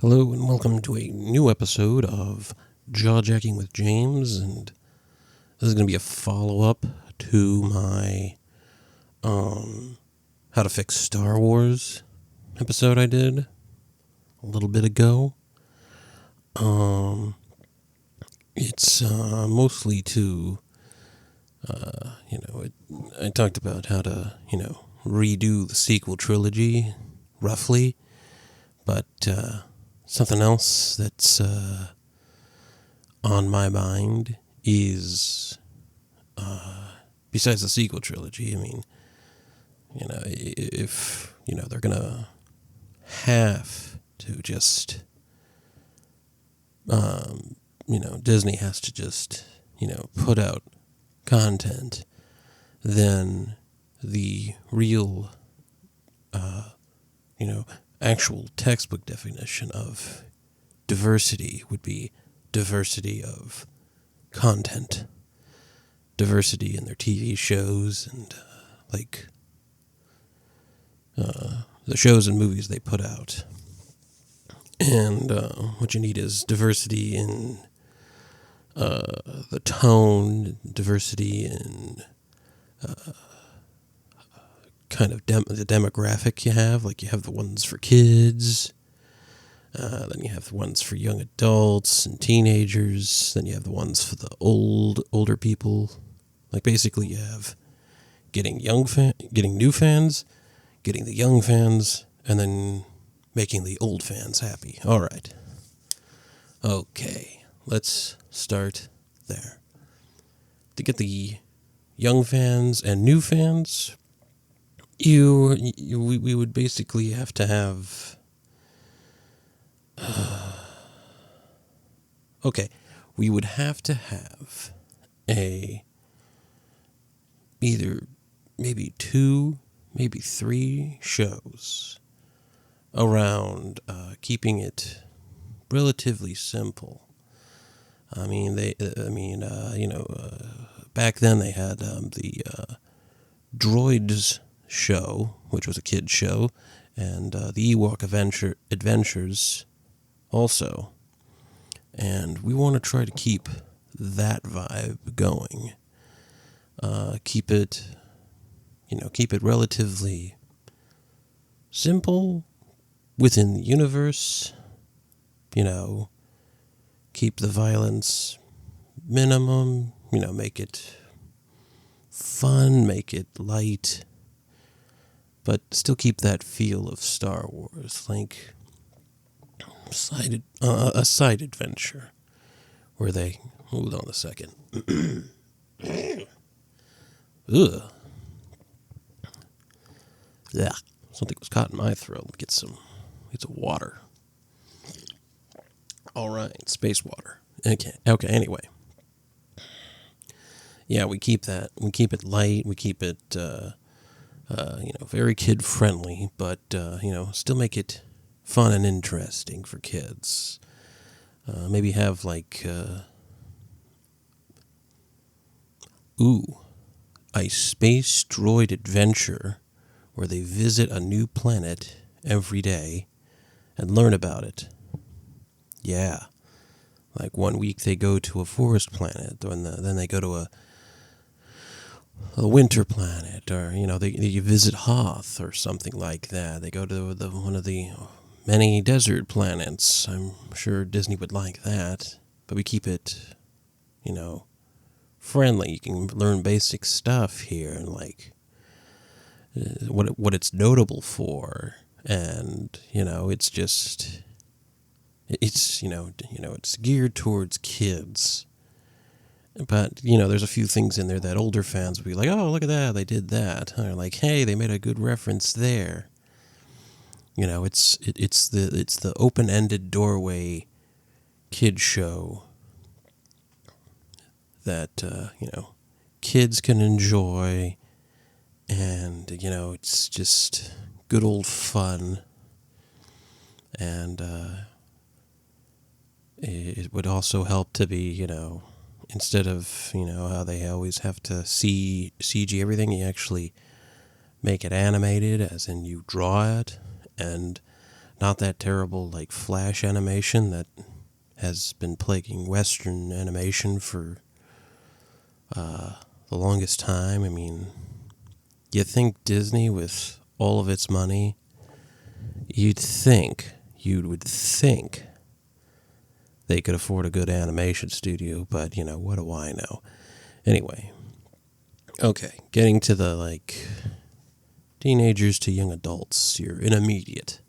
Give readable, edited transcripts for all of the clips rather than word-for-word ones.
Hello and welcome to a new episode of Jawjacking with James, and this is going to be a follow-up to my How to Fix Star Wars episode I did a little bit ago. It's mostly to, I talked about how to, redo the sequel trilogy, roughly, but something else that's on my mind is, besides the sequel trilogy, if, they're going to have to just, Disney has to just, put out content, then the real, actual textbook definition of diversity would be diversity of content, diversity in their TV shows and the shows and movies they put out. And what you need is diversity in the tone, diversity in kind of the demographic you have. Like you have the ones for kids, then you have the ones for young adults and teenagers, then you have the ones for the older people. Like basically you have getting new fans, getting the young fans, and then making the old fans happy. All right. Okay, let's start there. To get the young fans and new fans, we would basically have to have. We would have to have either maybe 2, maybe 3 shows around keeping it relatively simple. Back then they had the Droids show, which was a kid's show, and the Ewok Adventures also. And we want to try to keep that vibe going. Keep it relatively simple within the universe. Keep the violence minimum. Make it fun, make it light, but still keep that feel of Star Wars, like a side adventure where they hold on a second. Ugh. Yeah, something was caught in my throat. Let me get some water. All right, space water. Okay. Anyway, yeah, we keep that. We keep it light. We keep it, very kid friendly, but still make it fun and interesting for kids. Maybe have a space droid adventure where they visit a new planet every day and learn about it. Yeah. Like one week they go to a forest planet, then they go to a winter planet, or they visit Hoth or something like that. They go to one of the many desert planets. I'm sure Disney would like that, but we keep it, friendly. You can learn basic stuff here, and what it's notable for, and it's just it's geared towards kids. But, there's a few things in there that older fans will be like, oh, look at that, they did that. Or like, hey, they made a good reference there. It's the open-ended doorway kid show that, kids can enjoy. And, it's just good old fun. And it would also help to be, instead of, how they always have to CG everything, you actually make it animated, as in you draw it, and not that terrible like flash animation that has been plaguing Western animation for the longest time. I mean, you think Disney, with all of its money, you would think they could afford a good animation studio, but, what do I know? Anyway, okay, getting to the, like, teenagers to young adults, your intermediate.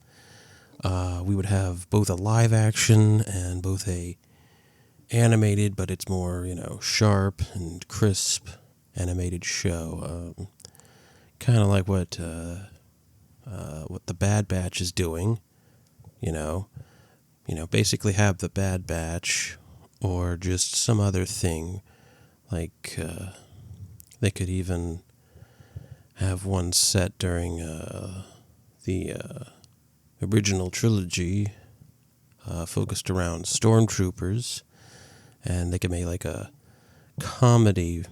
We would have both a live action and both a animated, but it's more, sharp and crisp animated show. Kind of like what the Bad Batch is doing, basically have the Bad Batch or just some other thing. Like, they could even have one set during the original trilogy focused around stormtroopers, and they could make like a comedy,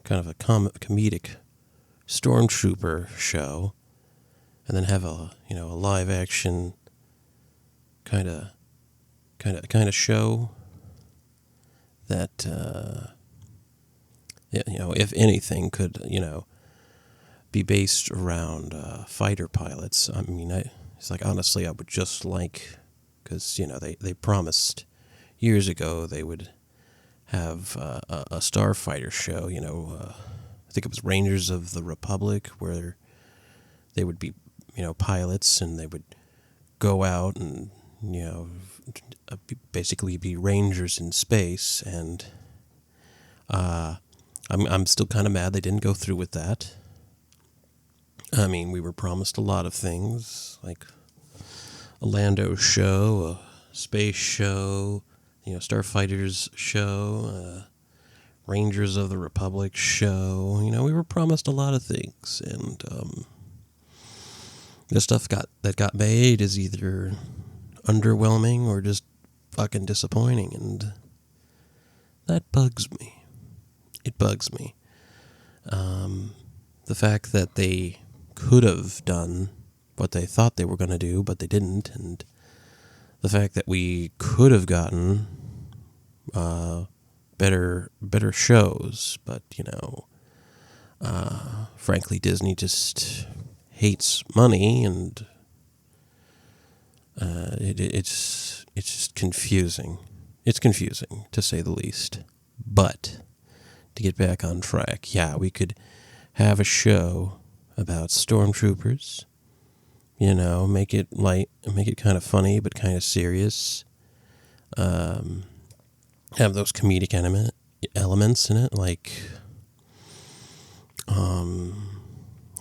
kind of a comedic stormtrooper show, and then have a live action kind of show that if anything could be based around fighter pilots. I mean, it's like, honestly, I would just like, because they promised years ago they would have a starfighter show. I think it was Rangers of the Republic, where they would be pilots, and they would go out and basically be rangers in space. And I'm still kind of mad they didn't go through with that. I mean, we were promised a lot of things, like a Lando show, a space show, Starfighters show, Rangers of the Republic show. We were promised a lot of things, and the stuff that got made is either underwhelming or just fucking disappointing, and that bugs me. It bugs me. The fact that they could have done what they thought they were going to do, but they didn't, and the fact that we could have gotten better shows, but frankly, Disney just hates money, and it's just confusing. It's confusing, to say the least. But to get back on track, yeah, we could have a show about stormtroopers. Make it light, make it kind of funny, but kind of serious. Have those comedic elements in it, like,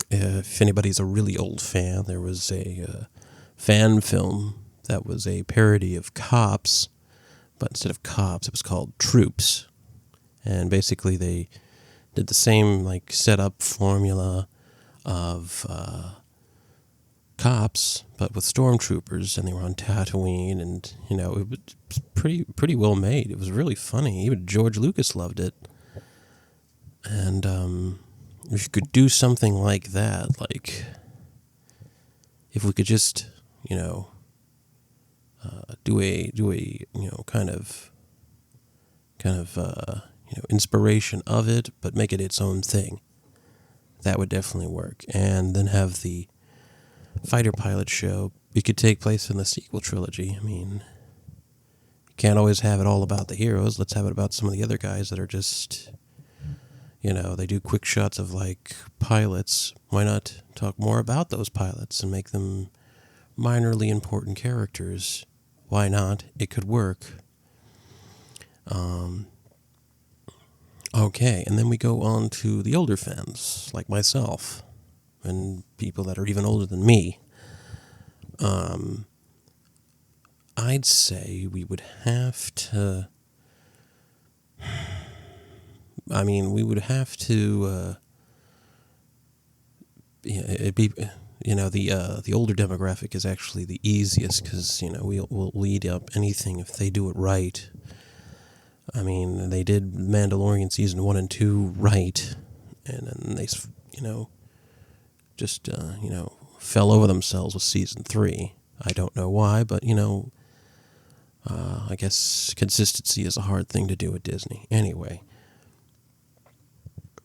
if anybody's a really old fan, there was a fan film that was a parody of Cops, but instead of Cops, it was called Troops. And basically they did the same, like, setup formula of Cops, but with stormtroopers, and they were on Tatooine, and it was pretty well made. It was really funny. Even George Lucas loved it. And if you could do something like that, like if we could just do a kind of inspiration of it, but make it its own thing, that would definitely work. And then have the fighter pilot show. It could take place in the sequel trilogy. I mean, you can't always have it all about the heroes. Let's have it about some of the other guys that are just, they do quick shots of, like, pilots. Why not talk more about those pilots and make them minorly important characters? Why not? It could work. Okay, and then we go on to the older fans, like myself, and people that are even older than me. I'd say we would have to... we would have to... it'd be... the older demographic is actually the easiest, because, we'll lead up anything if they do it right. I mean, they did Mandalorian season 1 and 2 right, and then they, just, fell over themselves with season 3. I don't know why, but I guess consistency is a hard thing to do at Disney. Anyway,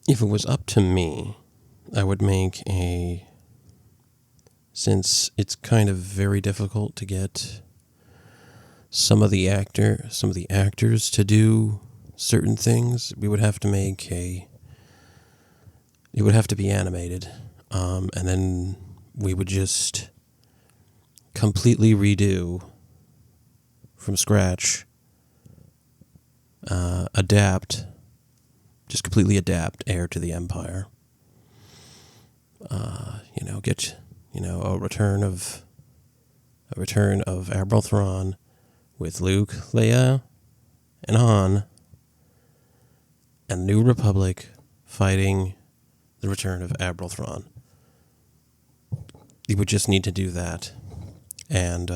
if it was up to me, I would make since it's kind of very difficult to get some of the actors to do certain things, it would have to be animated, and then we would just completely redo from scratch, completely adapt Heir to the Empire. Get a return of Admiral Thrawn with Luke, Leia, and Han, and New Republic fighting the return of Admiral Thrawn. You would just need to do that, and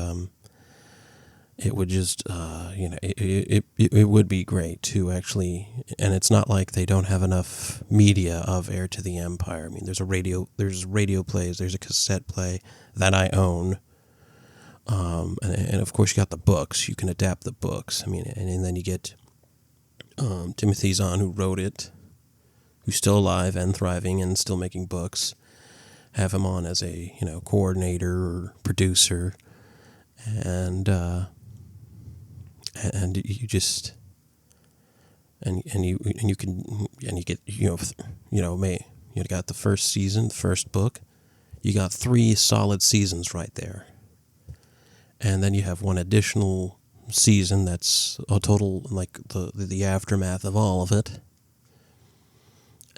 it would just, it would be great to actually, and it's not like they don't have enough media of Heir to the Empire. I mean, there's radio plays, there's a cassette play that I own, and of course you got the books. You can adapt the books. I mean, and then you get Timothy Zahn, who wrote it, who's still alive and thriving and still making books. Have him on as a coordinator or producer, and you just and you get you got the first season, the first book. You got 3 solid seasons right there, and then you have one additional season that's a total, like the aftermath of all of it.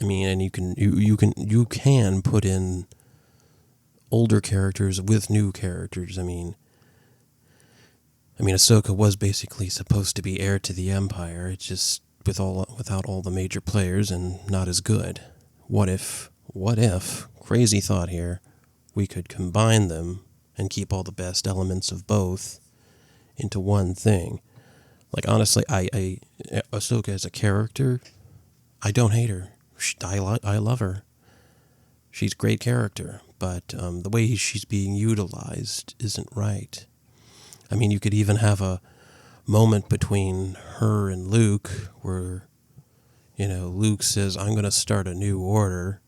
I mean, and you can put in older characters with new characters. I mean, Ahsoka was basically supposed to be Heir to the Empire. It's just without all the major players and not as good. What if, crazy thought here, we could combine them and keep all the best elements of both into one thing? Like, honestly, Ahsoka as a character, I don't hate her. I love her. She's a great character, but the way she's being utilized isn't right. I mean, you could even have a moment between her and Luke where, Luke says, "I'm going to start a new order."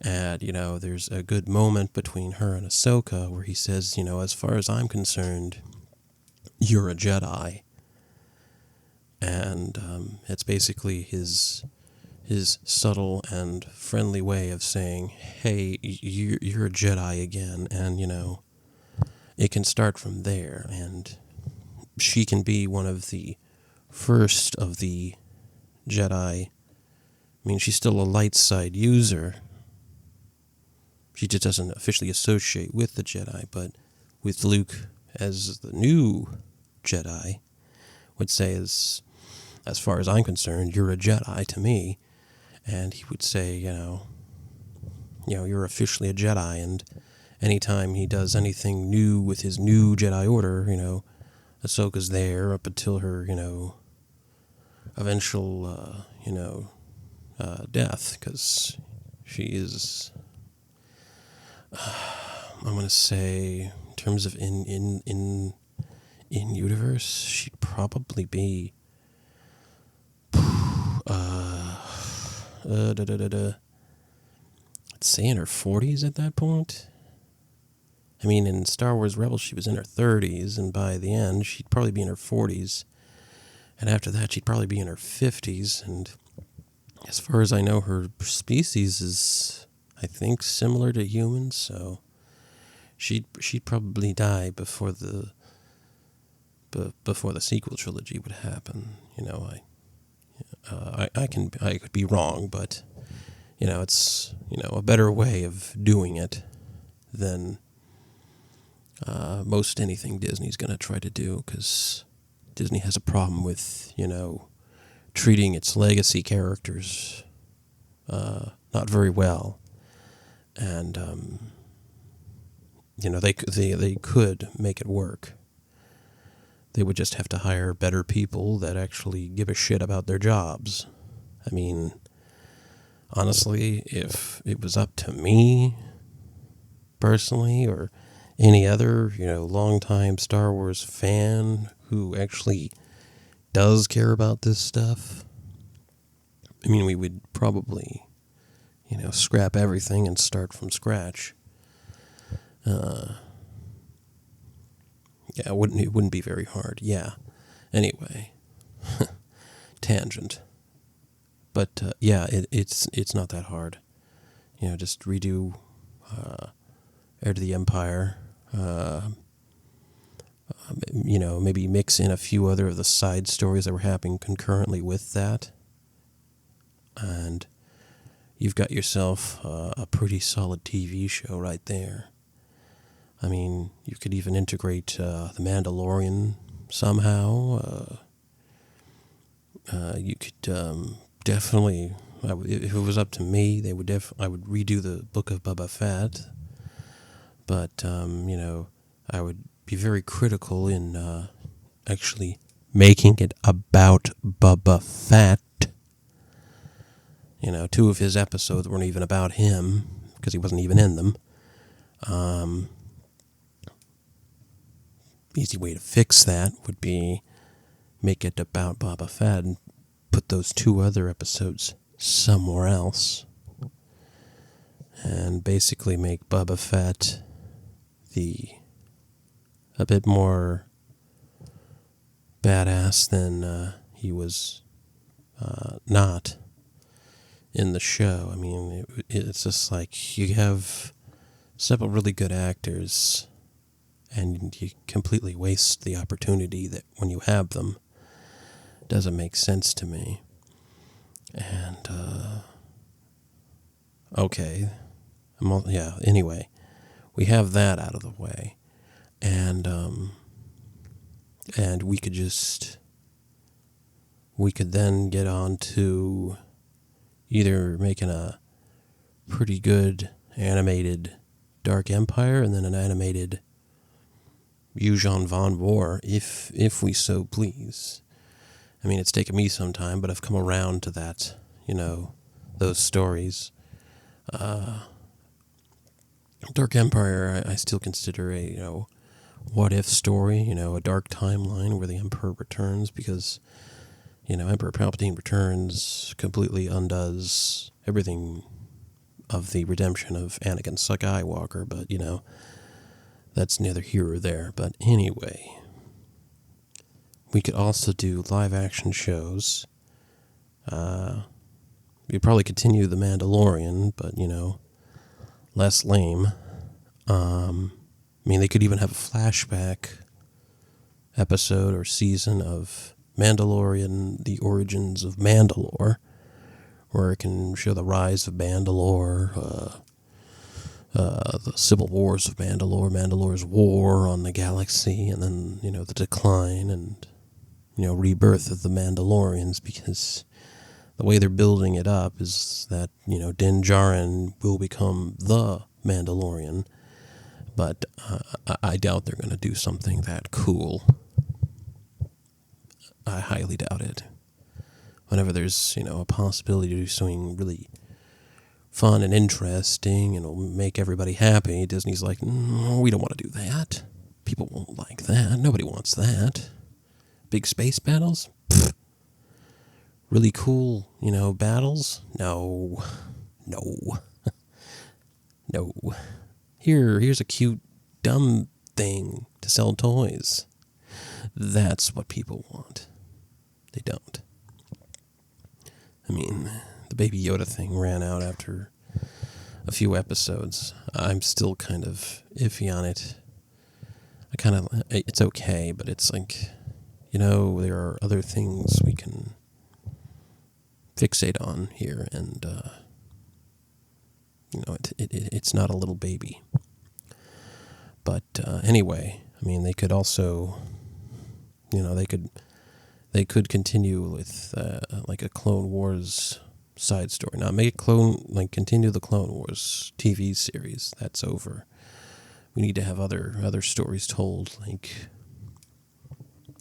And, there's a good moment between her and Ahsoka where he says, "As far as I'm concerned, you're a Jedi." And it's basically his subtle and friendly way of saying, "Hey, you're a Jedi again," and it can start from there, and she can be one of the first of the Jedi. I mean, she's still a light side user. She just doesn't officially associate with the Jedi, but with Luke as the new Jedi, would say, as far as I'm concerned, you're a Jedi to me. And he would say, you're officially a Jedi, and anytime he does anything new with his new Jedi Order, Ahsoka's there up until her, eventual, death, because she is, I'm going to say, in terms of in universe, she'd probably be, let's say in her 40s at that point. I mean, in Star Wars Rebels, she was in her 30s, and by the end, she'd probably be in her 40s. And after that, she'd probably be in her 50s. And as far as I know, her species is, I think, similar to humans, so she'd probably die before the sequel trilogy would happen. I could be wrong, but it's a better way of doing it than most anything Disney's going to try to do, because Disney has a problem with treating its legacy characters not very well, and they could make it work. They would just have to hire better people that actually give a shit about their jobs. I mean, honestly, if it was up to me personally, or any other, longtime Star Wars fan who actually does care about this stuff, I mean, we would probably, scrap everything and start from scratch. Yeah, it wouldn't be very hard. Yeah. Anyway, tangent. But yeah, it's not that hard. Just redo Heir to the Empire. Maybe mix in a few other of the side stories that were happening concurrently with that, and you've got yourself a pretty solid TV show right there. I mean, you could even integrate The Mandalorian somehow. You could definitely, if it was up to me, I would redo the Book of Boba Fett. But I would be very critical in actually making it about Boba Fett. 2 of his episodes weren't even about him because he wasn't even in them. Easy way to fix that would be make it about Boba Fett and put those 2 other episodes somewhere else. And basically make Boba Fett a bit more badass than he was not in the show. I mean, it's just like you have several really good actors and you completely waste the opportunity that when you have them. It doesn't make sense to me. And, okay. Anyway, we have that out of the way. And we could then get on to either making a pretty good animated Dark Empire and then an animated Yuuzhan Vong War, if we so please. I mean, it's taken me some time, but I've come around to that, those stories. Dark Empire, I still consider a, what-if story, a dark timeline where the Emperor returns because, Emperor Palpatine returns, completely undoes everything of the redemption of Anakin Skywalker, but, that's neither here or there. But anyway, we could also do live-action shows. We'd probably continue The Mandalorian, but, less lame. They could even have a flashback episode or season of Mandalorian, The Origins of Mandalore, where it can show the rise of Mandalore, the civil wars of Mandalore, Mandalore's war on the galaxy, and then, the decline and, rebirth of the Mandalorians, because the way they're building it up is that, Din Djarin will become the Mandalorian, but I doubt they're going to do something that cool. I highly doubt it. Whenever there's, a possibility to do something really fun and interesting and it'll make everybody happy, Disney's like, we don't want to do that. People won't like that. Nobody wants that. Big space battles? Pfft. Really cool, battles? No. No. Here's a cute, dumb thing to sell toys. That's what people want. They don't. I mean, the Baby Yoda thing ran out after a few episodes. I'm still kind of iffy on it. It's okay, but it's like, there are other things we can fixate on here, and, it's not a little baby. But anyway, they could also, they could continue with like a Clone Wars side story. Not make it continue the Clone Wars TV series. That's over. We need to have other stories told. Like,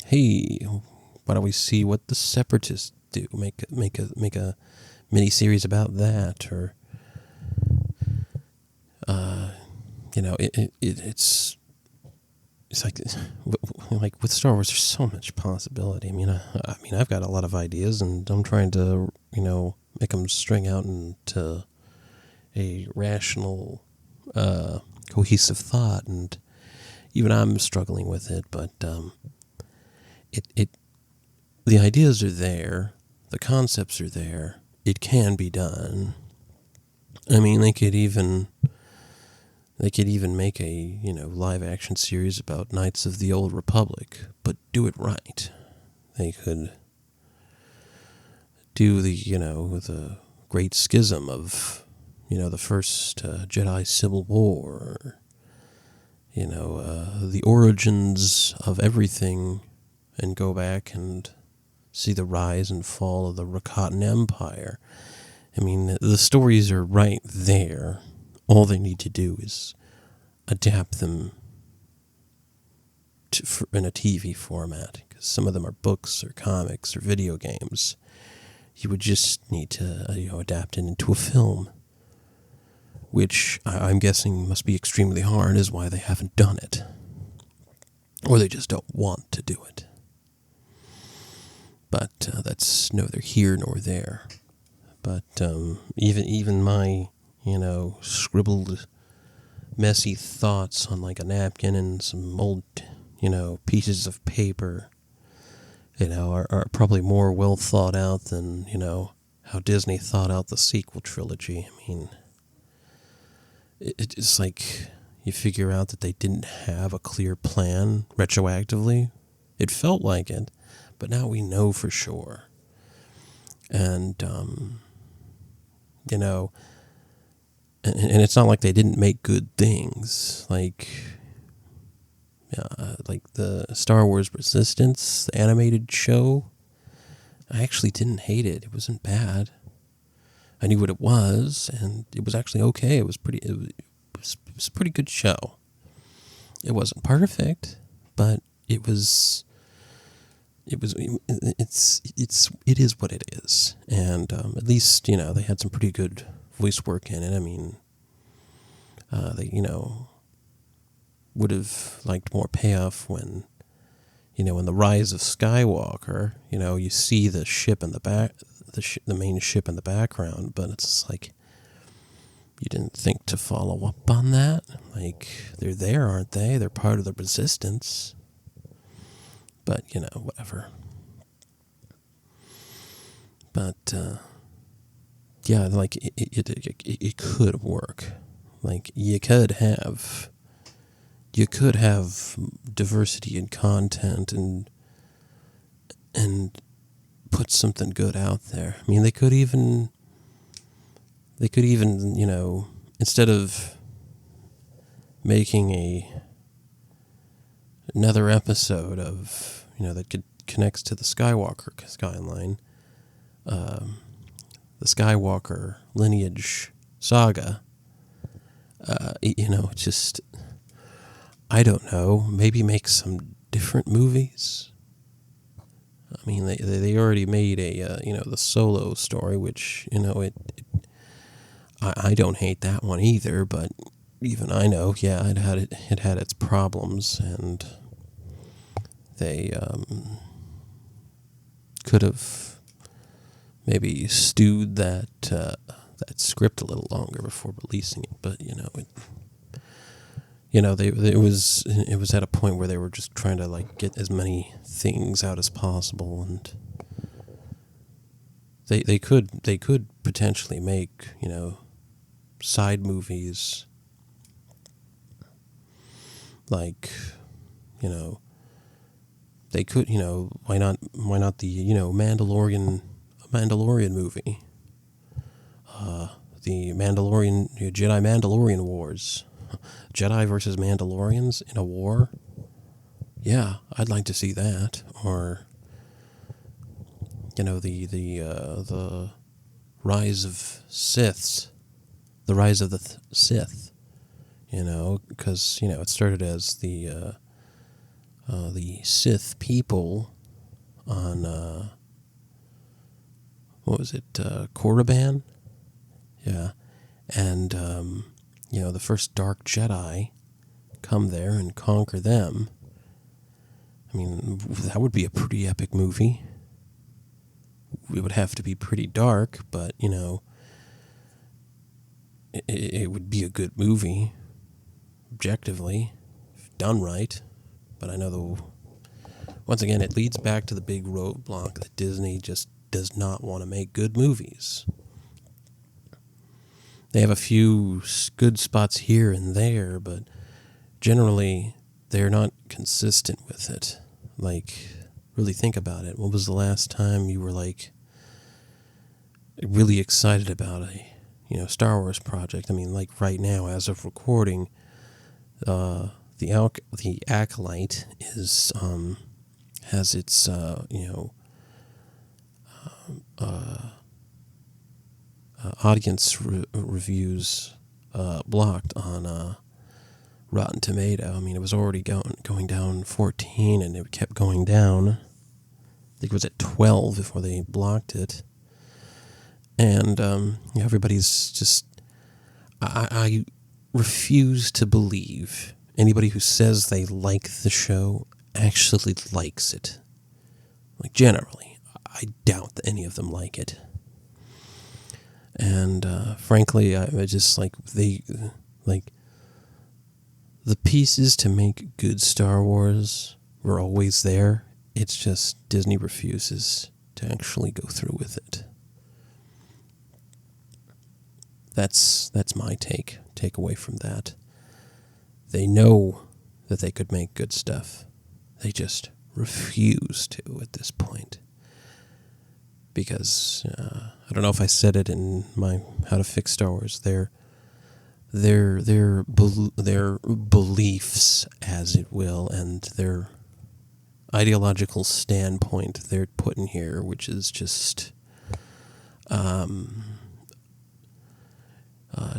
hey, why don't we see what the Separatists do? Make a mini series about that, or it's it's like with Star Wars, there's so much possibility. I mean, I've got a lot of ideas, and I'm trying to, make them string out into a rational, cohesive thought, and even I'm struggling with it. But the ideas are there, the concepts are there. It can be done. I mean, they could even make a, live action series about Knights of the Old Republic, but do it right. They could do the Great Schism of, the first Jedi Civil War, the origins of everything, and go back and see the rise and fall of the Rakatan Empire. I mean, the stories are right there. All they need to do is adapt them in a TV format, because some of them are books or comics or video games. You would just need to adapt it into a film, which I'm guessing must be extremely hard, is why they haven't done it. Or they just don't want to do it. But that's neither here nor there. But even my, scribbled, messy thoughts on like a napkin and some old, pieces of paper, are probably more well thought out than, how Disney thought out the sequel trilogy. I mean, it's like you figure out that they didn't have a clear plan retroactively. It felt like it, but now we know for sure. And, and it's not like they didn't make good things. Like the Star Wars Resistance, the animated show. I actually didn't hate it. It wasn't bad. I knew what it was, and it was actually okay. It was a pretty good show. It wasn't perfect, but it is what it is. And at least, they had some pretty good voice work in it. I mean, they, would have liked more payoff when, in the Rise of Skywalker, you see the ship in the back, the main ship in the background, but it's like, you didn't think to follow up on that? Like, they're there, aren't they? They're part of the Resistance. But, whatever. But, yeah, like, it could work. Like, you could have diversity in content and put something good out there. I mean, they could even, instead of making another episode of, that connects to the Skywalker skyline, the Skywalker lineage saga, just, I don't know, maybe make some different movies. I mean, they already made the Solo story, which, I don't hate that one either, but even I know, yeah, it had its problems, and they could have maybe stewed that script a little longer before releasing it. But it was at a point where they were just trying to like get as many things out as possible, and they could potentially make side movies, like they could why not the Mandalorian movie, the Jedi Mandalorian Wars, Jedi versus Mandalorians in a war. Yeah, I'd like to see that. Or the rise of Siths, the rise of the Sith. Because it started as the Sith people on what was it, Korriban? Yeah, and the first Dark Jedi come there and conquer them, I mean, that would be a pretty epic movie. It would have to be pretty dark, but, it would be a good movie, objectively, if done right. But I know once again, it leads back to the big roadblock that Disney just does not want to make good movies. They have a few good spots here and there, but generally they're not consistent with it. Like, really think about it. When was the last time you were like really excited about a Star Wars project? I mean, like right now, as of recording, the Acolyte is has its audience reviews blocked on Rotten Tomato. I mean, it was already going down 14, and it kept going down. I think it was at 12 before they blocked it. And everybody's just... I refuse to believe anybody who says they like the show actually likes it. Like, generally, I doubt that any of them like it. And frankly, I just the pieces to make good Star Wars were always there. It's just Disney refuses to actually go through with it. That's my takeaway from that. They know that they could make good stuff. They just refuse to at this point. Because I don't know if I said it in my How to Fix Star Wars. Their beliefs, as it will, and their ideological standpoint they're putting here, which is just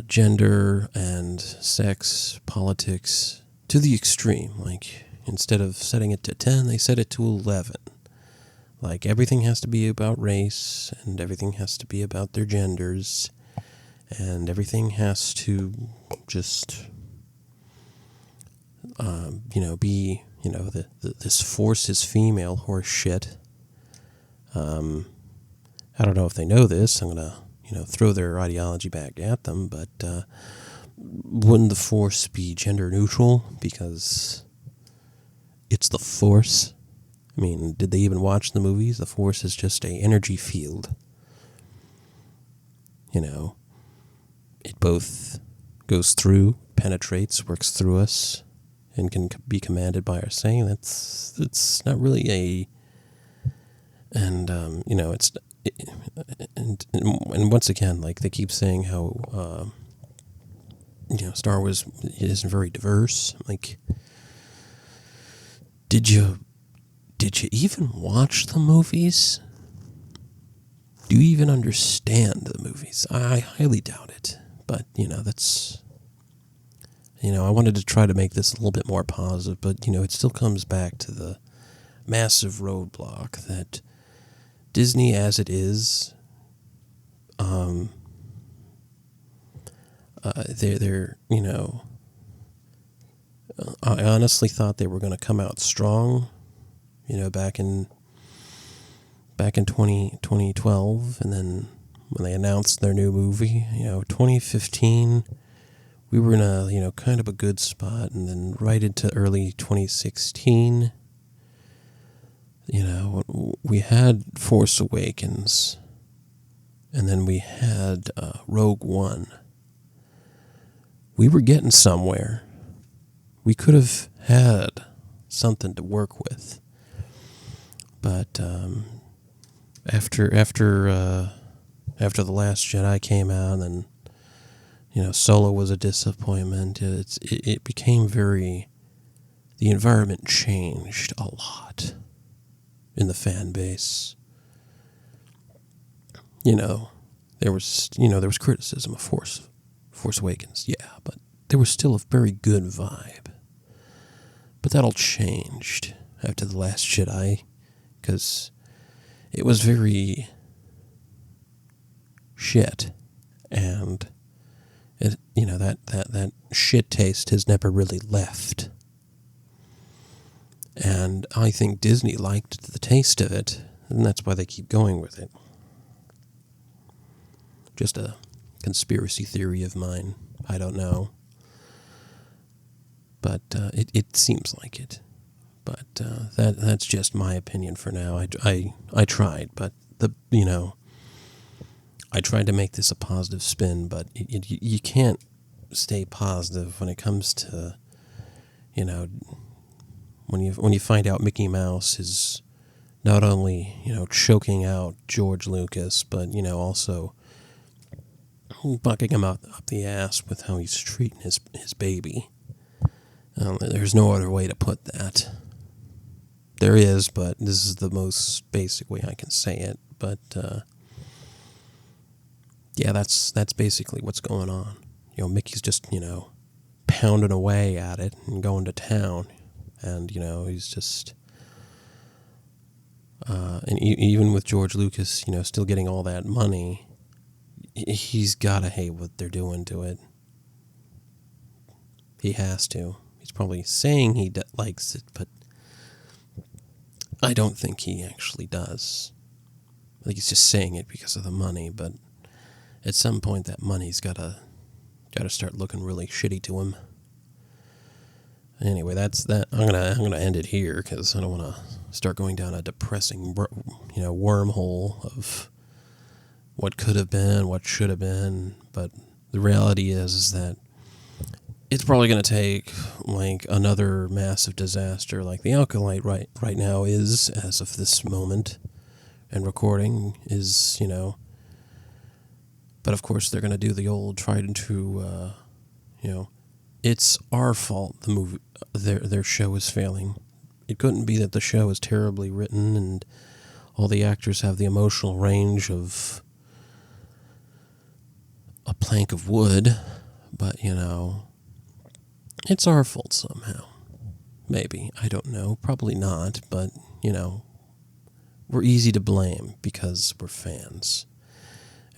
gender and sex politics to the extreme. Like, instead of setting it to 10, they set it to 11. Like, everything has to be about race, and everything has to be about their genders, and everything has to just, be, this force is female horse shit. I don't know if they know this. I'm going to, throw their ideology back at them, but wouldn't the force be gender neutral? Because it's the force. I mean, did they even watch the movies? The Force is just an energy field. It both goes through, penetrates, works through us, and can be commanded by our saying. It's not really a... And, it's... And once again, like, they keep saying how, Star Wars isn't very diverse. Like, did you even watch the movies? Do you even understand the movies? I highly doubt it. But, that's... I wanted to try to make this a little bit more positive, but, it still comes back to the massive roadblock that Disney, as it is, they're I honestly thought they were going to come out strong, back in 2012, and then when they announced their new movie, 2015, we were in a, kind of a good spot, and then right into early 2016, we had Force Awakens, and then we had Rogue One. We were getting somewhere. We could have had something to work with. But after The Last Jedi came out, and Solo was a disappointment. It became very... The environment changed a lot in the fan base. There was criticism of Force Awakens, yeah, but there was still a very good vibe. But that all changed after The Last Jedi, because it was very shit, and it, that shit taste has never really left. And I think Disney liked the taste of it, and that's why they keep going with it. Just a conspiracy theory of mine. I don't know. But it seems like it. But that's just my opinion for now. I tried, but I tried to make this a positive spin, but you can't stay positive when it comes to, when you find out Mickey Mouse is not only choking out George Lucas, but also bucking him up the ass with how he's treating his baby. There's no other way to put that. There is, but this is the most basic way I can say it. But yeah, that's basically what's going on. Mickey's just pounding away at it and going to town, and he's just and even with George Lucas, still getting all that money, he's gotta hate what they're doing to it. He has to. He's probably saying he likes it, but I don't think he actually does. I think he's just saying it because of the money, but at some point that money's gotta start looking really shitty to him. Anyway, that's that. I'm gonna end it here because I don't want to start going down a depressing, wormhole of what could have been, what should have been. But the reality is that it's probably going to take like another massive disaster, like the Alkalite right now is, as of this moment, and recording is, But of course, they're going to do the old tried and true, it's our fault. The movie, their show is failing. It couldn't be that the show is terribly written and all the actors have the emotional range of a plank of wood, but it's our fault somehow. Maybe, I don't know. Probably not, but we're easy to blame because we're fans.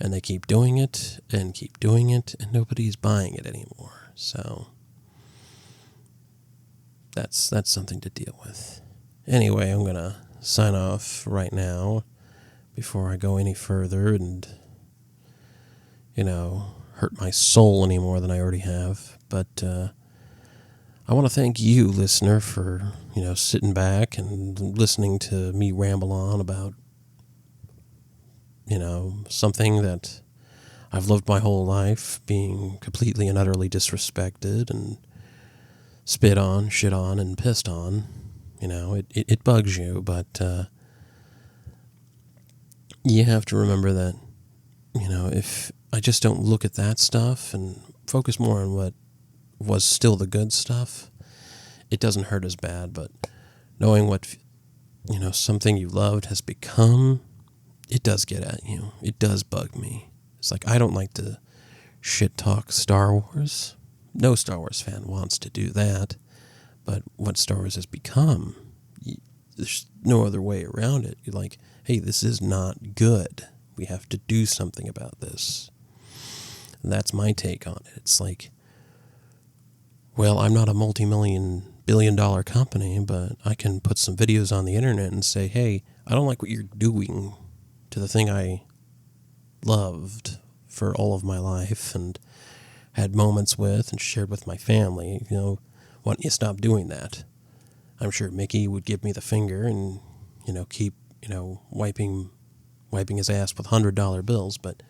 And they keep doing it and keep doing it, and nobody's buying it anymore. So that's something to deal with. Anyway, I'm going to sign off right now before I go any further and, hurt my soul any more than I already have. But I want to thank you, listener, for, sitting back and listening to me ramble on about, something that I've loved my whole life, being completely and utterly disrespected and spit on, shit on, and pissed on. It bugs you, but you have to remember that, if I just don't look at that stuff and focus more on what was still the good stuff, it doesn't hurt as bad. But knowing what, something you loved has become, it does get at you. It does bug me. It's like, I don't like to shit talk Star Wars. No Star Wars fan wants to do that. But what Star Wars has become, there's no other way around it. You're like, hey, this is not good. We have to do something about this. And that's my take on it. It's like, well, I'm not a multi-billion-dollar company, but I can put some videos on the internet and say, hey, I don't like what you're doing to the thing I loved for all of my life and had moments with and shared with my family. Why don't you stop doing that? I'm sure Mickey would give me the finger and, keep, wiping his ass with $100 bills, but,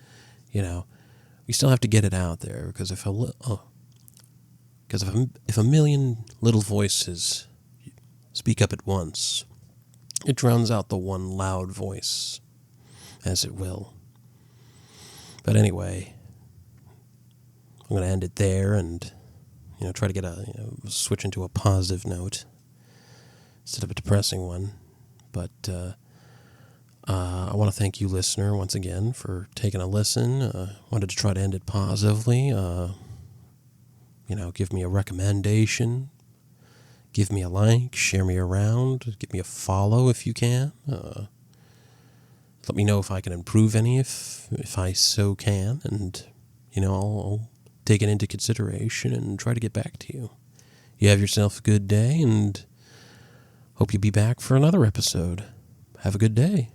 we still have to get it out there because if a million little voices speak up at once, it drowns out the one loud voice, as it will. But anyway, I'm going to end it there and, try to get switch into a positive note instead of a depressing one. But I want to thank you, listener, once again for taking a listen. Wanted to try to end it positively. Give me a recommendation. Give me a like. Share me around. Give me a follow if you can. Let me know if I can improve any, if I so can. And, I'll take it into consideration and try to get back to you. You have yourself a good day, and Hope you be back for another episode. Have a good day.